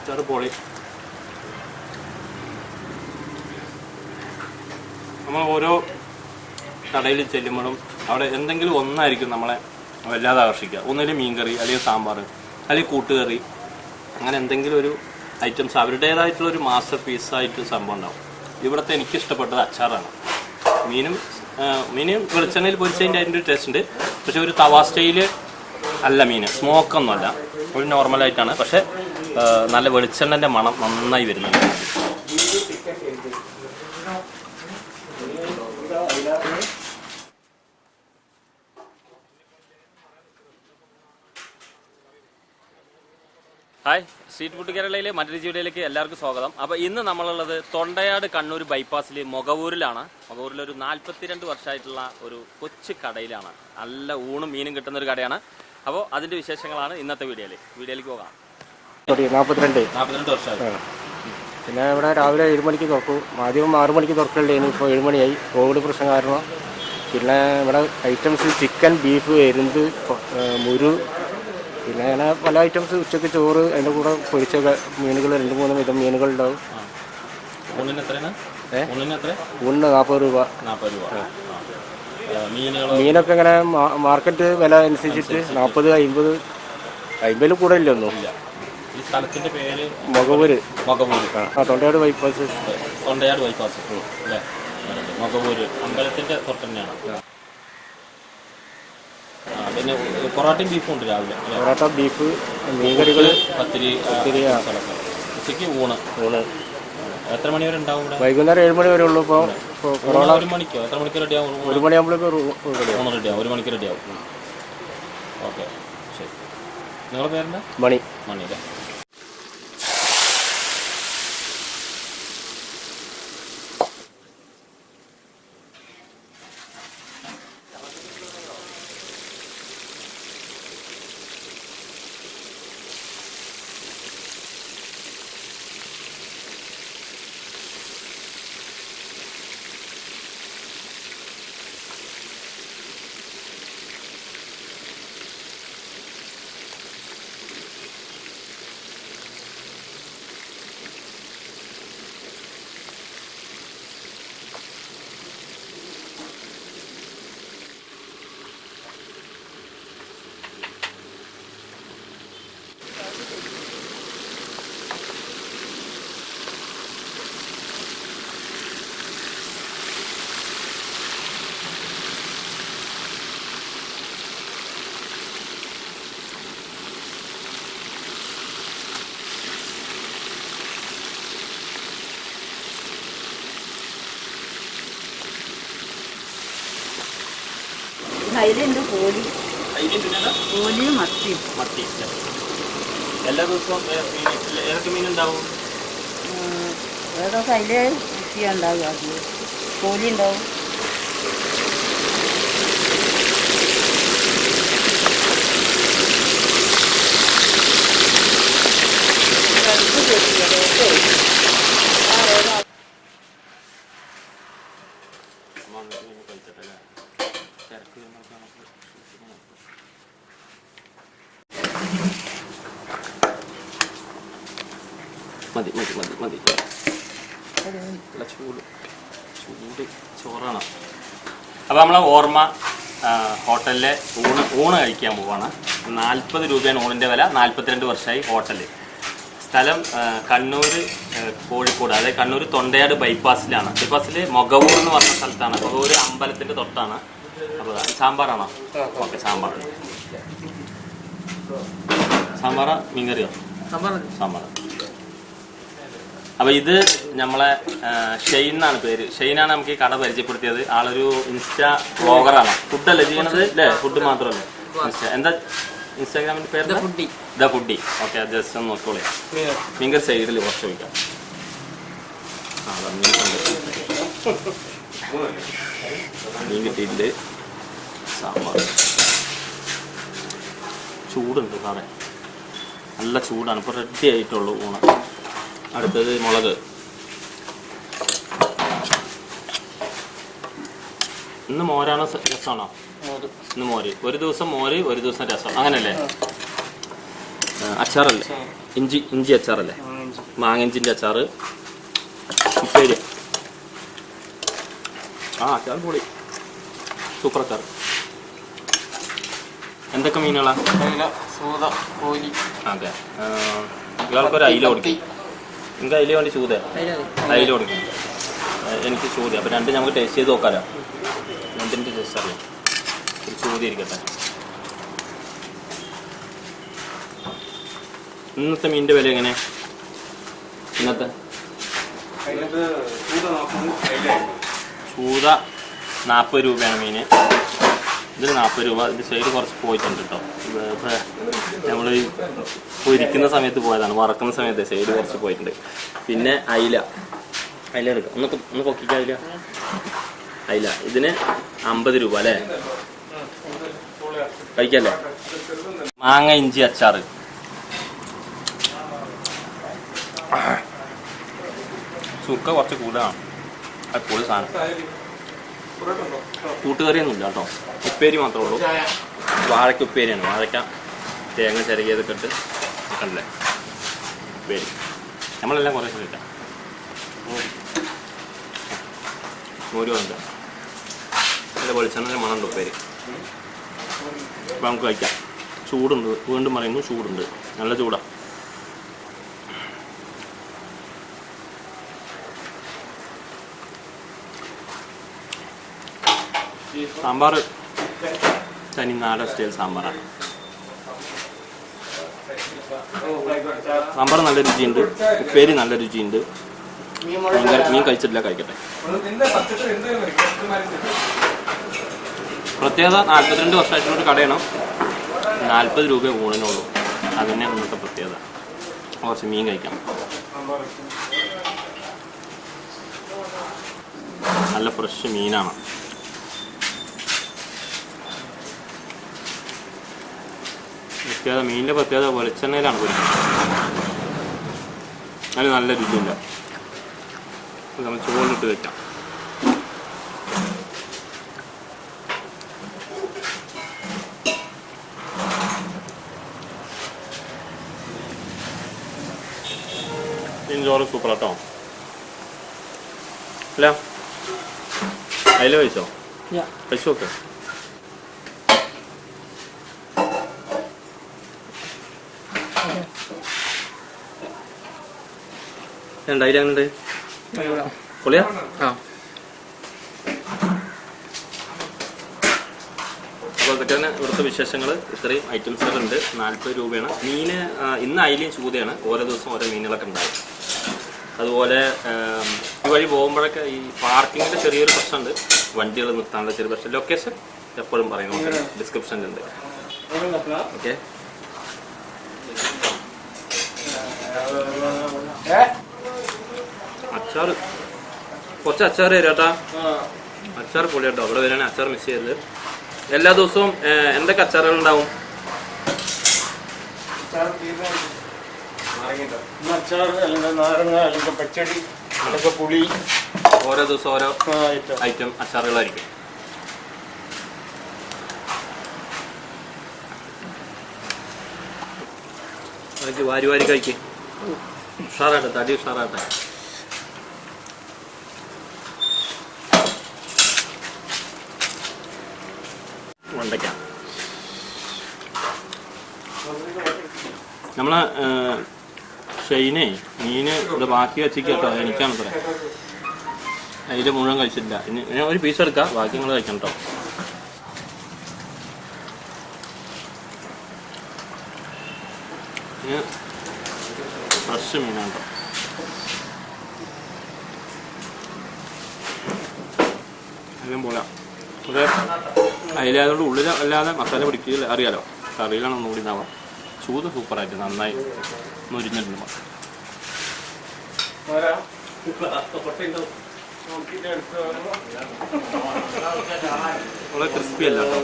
അച്ചാറ് പൊളി. നമ്മൾ ഓരോ കടയിൽ ചെല്ലുമ്പോഴും അവിടെ എന്തെങ്കിലും ഒന്നായിരിക്കും നമ്മളെ വല്ലാതെ ആകർഷിക്കുക. ഒന്നിലും മീൻകറി, അല്ലെങ്കിൽ സാമ്പാർ, അല്ലെങ്കിൽ കൂട്ടുകറി, അങ്ങനെ എന്തെങ്കിലും ഒരു ഐറ്റംസ് അവരുടേതായിട്ടുള്ളൊരു മാസ്റ്റർ പീസായിട്ട് സംഭവം ഉണ്ടാവും. ഇവിടുത്തെ എനിക്കിഷ്ടപ്പെട്ടത് അച്ചാറാണ്. മീനും വെളിച്ചെണ്ണയിൽ പൊരിച്ചതിൻ്റെ അതിൻ്റെ ഒരു ടേസ്റ്റ് ഉണ്ട്. പക്ഷെ ഒരു തവാ സ്റ്റൈല് അല്ല മീൻ, സ്മോക്കൊന്നുമല്ല, ഒരു നോർമലായിട്ടാണ്. പക്ഷെ നല്ല വെളിച്ചെണ്ണൻ്റെ മണം നന്നായി വരുന്നുണ്ട്. ഹായ്, സ്ട്രീറ്റ് ഫുഡ് കേരളയിലെ മറ്റൊരു വീഡിയോയിലേക്ക് എല്ലാവർക്കും സ്വാഗതം. അപ്പോൾ ഇന്ന് നമ്മളുള്ളത് തൊണ്ടയാട് കണ്ണൂർ ബൈപ്പാസിൽ മൊകവൂരിലാണ്. മൊകവൂരിലൊരു 42 വർഷമായിട്ടുള്ള ഒരു കൊച്ചു കടയിലാണ്. നല്ല ഊണും മീനും കിട്ടുന്ന ഒരു കടയാണ്. അപ്പോൾ അതിൻ്റെ വിശേഷങ്ങളാണ് ഇന്നത്തെ വീഡിയോയിലേക്ക് പോകാം. 42 വർഷമായി. പിന്നെ ഇവിടെ രാവിലെ 7 മണിക്ക് തുറക്കും. ആദ്യം 6 മണിക്ക് തുറക്കലുണ്ടായിരുന്നു. ഇപ്പോൾ 7 മണിയായി, കോവിഡ് പ്രശ്നം കാരണം. പിന്നെ ഇവിടെ ഐറ്റംസ് ചിക്കൻ, ബീഫ്, എരുന്ത്, മുരു, പിന്നെ അങ്ങനെ പല ഐറ്റംസ്. ഉച്ചയ്ക്ക് ചോറ്, അതിൻ്റെ കൂടെ പൊരിച്ച മീനുകൾ 2-3 വിധം മീനുകളുണ്ടാവും. ഊണിന് 40 രൂപ. മീനൊക്കെ ഇങ്ങനെ മാർക്കറ്റ് വില അനുസരിച്ചിട്ട് 40, 50, 50 കൂടെ ഇല്ലൊന്നും. മൊകവൂര്. തൊണ്ടയാട് ബൈപ്പാസ്. മൊകവൂര് അമ്പലത്തിന്റെ തൊട്ടന്നെയാണ്. പിന്നെ പൊറോട്ടയും ബീഫും ഉണ്ട് രാവിലെ. പൊറോട്ട, ബീഫ്, മീൻകറികൾ, പത്തിരി. ഉച്ചയ്ക്ക് ഊണ്. എത്ര മണി വരെ ഉണ്ടാവും? വൈകുന്നേരം 7 മണി വരെ ഉള്ളൂ. ഇപ്പോൾ 1 മണിക്കോ? എത്ര മണിക്ക് റെഡിയാവും? 1 മണിയാകുമ്പോഴേക്കും ഊണ് റെഡിയാവും. 1 മണിക്ക് റെഡിയാവും. ഓക്കെ, ശരി. നിങ്ങളുടെ പേരെന്താ? മണി. അല്ലേ? അതിലുണ്ട് കോഴി, കോഴിയും മത്തിയും. എല്ലാ ദിവസവും ഏതൊക്കെ മീനുണ്ടാവും? ഓരോ ദിവസം അതിൽ മത്തി ഉണ്ടാവും. അത് കോഴി ഉണ്ടാവും. മതി. ചൂട് ചോറാണ്. അപ്പോൾ നമ്മളെ ഓർമ്മ ഹോട്ടലിലെ ഊണ് കഴിക്കാൻ പോവാണ്. 40 രൂപയാണ് ഊണിൻ്റെ വില. 42 വർഷമായി ഹോട്ടല്. സ്ഥലം കണ്ണൂർ കോഴിക്കോട്, അതായത് കണ്ണൂർ തൊണ്ടയാട് ബൈപ്പാസിലാണ്. ബൈപ്പാസിൽ മൊകവൂർ എന്ന് പറഞ്ഞ സ്ഥലത്താണ്. മൊകവൂർ അമ്പലത്തിൻ്റെ തൊട്ടാണ്. അപ്പോൾ സാമ്പാറാണോ? ഓക്കെ, സാമ്പാറാ മീൻകറിയോ? സാമ്പാർ. അപ്പോൾ ഇത് നമ്മളെ ഷെയ്ൻ എന്നാണ് പേര്. ഷെയ്നാണ് നമുക്ക് ഈ കട പരിചയപ്പെടുത്തിയത്. ആളൊരു ഇൻസ്റ്റാ വ്ളോഗറാണ്. ഫുഡല്ലേ ചെയ്യണത് അല്ലേ? ഫുഡ് മാത്രമല്ലേ? എന്താ ഇൻസ്റ്റാഗ്രാമിൻ്റെ പേര്? The foodie. ഓക്കെ, ജസ്റ്റ് ഒന്ന് നോക്കോളേ. മീൻകറി സൈഡിൽ കുറച്ച് വയ്ക്കാം. മീൻ കിട്ടിയിട്ടുണ്ട്. സാമ്പാർ ചൂടുണ്ട് സാറേ, നല്ല ചൂടാണ്. ഇപ്പോൾ റെഡി ആയിട്ടുള്ളൂ ഊണ്. അടുത്തത് മുളക്. ഇന്ന് മോരാണോ രസമാണോ? ഇന്ന് മോര്. ഒരു ദിവസം മോര്, ഒരു ദിവസം രസം, അങ്ങനല്ലേ? അച്ചാറല്ലേ? ഇഞ്ചി അച്ചാറല്ലേ? മാങ്ങഞ്ചിൻ്റെ അച്ചാറ്, ഉപ്പേരി. അച്ചാർ പൊളി, സൂപ്പർ അച്ചാർ. എന്തൊക്കെ മീനുകളാണ്? അതെ, ഇയാൾക്കൊരു അയില കൊടുക്കും. നിങ്ങൾക്ക് അയില വേണ്ടി ചൂത? അയില കൊടുക്കും. എനിക്ക് ചൂത. അപ്പോൾ രണ്ട് നമുക്ക് ടേസ്റ്റ് ചെയ്ത് നോക്കാമല്ലോ. രണ്ടിൻ്റെ ടേസ്റ്റ് അറിയാം. ഒരു ചൂത ഇരിക്കട്ടെ. ഇന്നത്തെ മീനിൻ്റെ വില എങ്ങനെ? ഇന്നത്തെ ചൂത 40 രൂപയാണ് മീൻ. ഇതിന് 40 രൂപ. ഇതിൻ്റെ സൈഡ് കുറച്ച് പോയിട്ടുണ്ട് കേട്ടോ. നമ്മൾ പൊരിക്കുന്ന സമയത്ത് പോയതാണ്, വറക്കുന്ന സമയത്ത് സൈഡ് കുറച്ച് പോയിട്ടുണ്ട്. പിന്നെ അയില എടുക്കാം. ഒന്ന് പൊക്കിക്കാം. അയില ഇതിന് 50 രൂപ അല്ലേ? കഴിക്കല്ലേ? മാങ്ങ ഇഞ്ചി അച്ചാറ്. ചുക്ക കുറച്ച് കൂടുതലാണ്. അത് കൂടുതൽ സാധനം. കൂട്ടുകറിയൊന്നുമില്ല കേട്ടോ. ഉപ്പേരി മാത്രമേ ഉള്ളൂ. വാഴയ്ക്ക ഉപ്പേരിയാണ്. വാഴയ്ക്ക തേങ്ങ ചിരകിയതൊക്കെ ഇട്ട് കണ്ടല്ലേ ഉപ്പേരി. നമ്മളെല്ലാം കുറേ കഴിക്കാം. മോര് ഉണ്ട്. നല്ല വെളിച്ചെണ്ണ മണമുണ്ട് ഉപ്പേരി. അപ്പോൾ നമുക്ക് കഴിക്കാം. ചൂടുണ്ട്. വീണ്ടും പറയുന്നു ചൂടുണ്ട്. നല്ല ചൂടാണ്. സാമ്പാർ തനി നാടൻ സ്റ്റൈൽ സാമ്പാറാണ്. സാമ്പാർ നല്ല രുചിയുണ്ട്. ഉപ്പേരി നല്ല രുചിയുണ്ട്. മീൻ കഴിച്ചിട്ടില്ല, കഴിക്കട്ടെ. പ്രത്യേകത 42 വർഷമായിട്ടുള്ളൊരു കടയാണ്. 40 രൂപ ഊണിനുള്ളൂ. അതുതന്നെ ഇന്നത്തെ പ്രത്യേകത. കുറച്ച് മീൻ കഴിക്കാം. നല്ല ഫ്രഷ് മീനാണ്. പ്രത്യേകത മീനിൻ്റെ പ്രത്യേകത വെളിച്ചെണ്ണയിലാണ് പൊരിക്കുന്നത്. അതിന് നല്ല രുചിയില്ല. നമ്മൾ ചോറിലിട്ട് വെക്കാം. ചോറ് സൂപ്പർ കേട്ടോ. അല്ല അതിൽ കഴിച്ചോ? കഴിച്ചു നോക്ക്. അതിലെങ്ങനുണ്ട്? പൊളിയാ? അപ്പോൾ അതൊക്കെയാണ് ഇവിടുത്തെ വിശേഷങ്ങൾ. ഇത്രയും ഐറ്റംസുകളുണ്ട്. 40 രൂപയാണ്. മീന് ഇന്ന് അയിലയും ചൂതയാണ്. ഓരോ ദിവസം ഓരോ മീനുകളൊക്കെ ഉണ്ടാവും. അതുപോലെ ഈ വഴി പോകുമ്പോഴൊക്കെ ഈ പാർക്കിങ്ങിൻ്റെ ചെറിയൊരു പ്രശ്നമുണ്ട്. വണ്ടികൾ നിർത്താനുള്ള ചെറിയ പ്രശ്നം. ലൊക്കേഷൻ എപ്പോഴും പറയും, നമുക്ക് ഡിസ്ക്രിപ്ഷനിലുണ്ട്. ഓക്കെ. അച്ചാർ കുറച്ച് അച്ചാർ തരാം കേട്ടാ. അച്ചാർ പൊളി കേട്ടോ. അവിടെ വരികയാണെങ്കിൽ അച്ചാർ മിസ് ചെയ്യരുത്. എല്ലാ ദിവസവും എന്തൊക്കെ അച്ചാറുകൾ ഉണ്ടാവും? പുളി. ഓരോ ദിവസം ഓരോ ഐറ്റം അച്ചാറുകളായിരിക്കും. വാരി വാരി കഴിക്കും. ഉഷാറാട്ടെ, തടി ഉഷാറാട്ടെ. വെണ്ടയ്ക്ക നമ്മളെ ഷെയ്നെ മീന് ഇത് ബാക്കി വെച്ചിട്ട് കേട്ടോ. എനിക്കാണ് പറയാം. അതിൽ മുഴുവൻ കഴിച്ചിട്ടില്ല. ഇനി ഞാൻ ഒരു പീസ് എടുക്കാം, ബാക്കി നിങ്ങൾ കഴിക്കണം കേട്ടോ. ഫ്രഷ് മീനാണ് കേട്ടോ. എല്ലാം പോലാം. അത് അതിലായതുകൊണ്ട് ഉള്ളിൽ അല്ലാതെ മസാല പിടിക്കില്ല. അറിയാലോ, കറിയിലാണ് ഒന്നുകൂടി ഉണ്ടാവാം. ചൂട് സൂപ്പറായിട്ട് നന്നായി മുരിഞ്ഞിട്ടുണ്ട്. വളരെ ക്രിസ്പി അല്ല കേട്ടോ.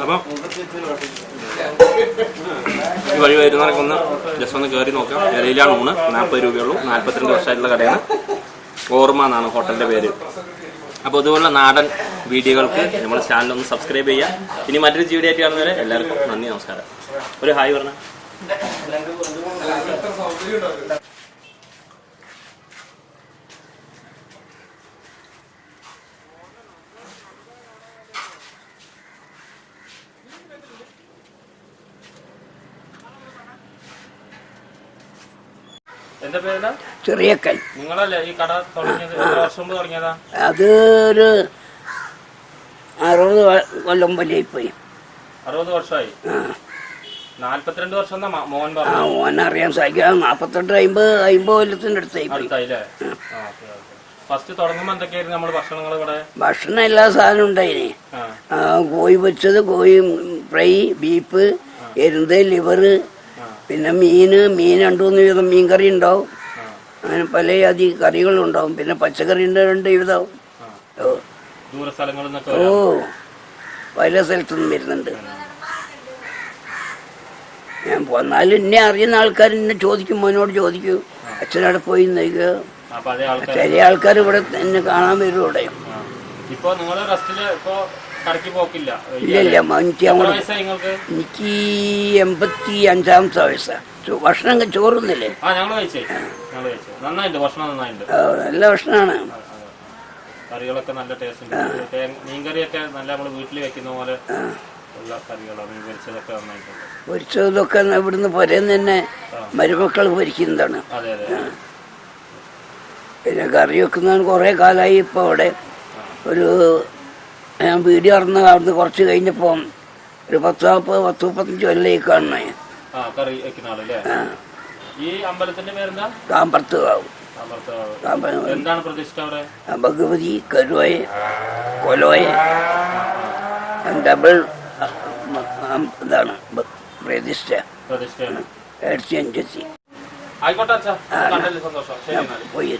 അപ്പം ഈ വഴി വരുന്നവരൊക്കെ ഒന്ന് ജസ്റ്റ് ഒന്ന് കയറി നോക്കാം. ഇലയിലാണ് ഊണ്. 40 രൂപയുള്ളൂ. 42 വർഷമായിട്ടുള്ള കടയാണ്. ഓർമ്മ എന്നാണ് ഹോട്ടലിൻ്റെ പേര്. അപ്പോൾ ഇതുപോലുള്ള നാടൻ വീഡിയോകൾക്ക് നമ്മുടെ ചാനൽ ഒന്ന് സബ്സ്ക്രൈബ് ചെയ്യുക. ഇനി മറ്റൊരു വീഡിയോ ആയിട്ട് കാണുന്നവരെ എല്ലാവർക്കും നന്ദി, നമസ്കാരം. ഒരു ഹായ് പറഞ്ഞ. എന്താ പേര്? ചെറിയക്കൽ. നിങ്ങളല്ലേ ഈ കട തുടങ്ങിയത്? എത്ര വർഷം മുമ്പ് തുടങ്ങിയതാ? അതൊരു 60 കൊല്ലം മുമ്പിലായി പോയി. 60 വർഷമായി. 42 വർഷം മോൻ പറഞ്ഞു. മോനറിയാൻ സാധിക്കാം. 48 50 കൊല്ലത്തിന്റെ അടുത്തായി പോയി. ഫസ്റ്റ് തുടങ്ങുമ്പോ എന്തൊക്കെയായിരുന്നു നമ്മള് ഭക്ഷണങ്ങൾ ഇവിടെ? ഭക്ഷണം എല്ലാ സാധനവും ഉണ്ടായിന്. കോഴി വെച്ചത്, കോഴി ഫ്രൈ, ബീഫ്, എരുന്ത്, ലിവറ്, പിന്നെ മീൻ 2-3 വിധം മീൻ കറി ഉണ്ടാവും. അങ്ങനെ പല അതി കറികളുണ്ടാവും. പിന്നെ പച്ചക്കറി ഉണ്ട് 2 വിധം. ഓ പല സ്ഥലത്തുനിന്നും വരുന്നുണ്ട്. ഞാൻ പോന്നാലും എന്നെ അറിയുന്ന ആൾക്കാർ എന്നെ ചോദിക്കും, മോനോട് ചോദിക്കൂ അച്ഛനവിടെ പോയി നോക്കുക. ചില ആൾക്കാർ ഇവിടെ എന്നെ കാണാൻ വരും. ഇവിടെ ഇല്ല, എനിക്ക് 85 വയസ്സാണ്. ഭക്ഷണം ചോറുന്നില്ലേ? നല്ല ഭക്ഷണമാണ്. കറികളൊക്കെ നല്ല ടേസ്റ്റ് ഉണ്ട്. മീൻകറിയൊക്കെ നല്ല നമ്മൾ വീട്ടിൽ വെക്കുന്ന പോലെ ഉള്ള കറികളാണ്. പൊരിച്ചതൊക്കെ നന്നായിട്ടുണ്ട്. പൊരിച്ചതൊക്കെ ഇവിടുന്ന് പുരേന്ന് തന്നെ മരുമക്കൾ പൊരിക്കുന്നതാണ്. പിന്നെ കറി വെക്കുന്നതാണ് കുറേ കാലമായി. ഇപ്പോൾ അവിടെ ഒരു ഞാൻ വീഡിയോ ഇറന്ന് അവിടുന്ന് കുറച്ച് കഴിഞ്ഞപ്പോൾ ഒരു 10-35 കൊല്ലമായി കാണണേ. ഈ അമ്പലത്തിന്റെ പേരെന്താ? കാമ്പർത്ത് കാവ്. എന്താണ് പ്രതിഷ്ഠ അവിടെ? ഭഗവതി കരുവയെ കൊലോയെ ഡബിൾ ഇതാണ് പ്രതിഷ്ഠ. പ്രതിഷ്ഠയാണ്. ആയിരത്തി 5 ആയിക്കോട്ടെ അച്ഛാ, സന്തോഷം. ശരി. പോയി.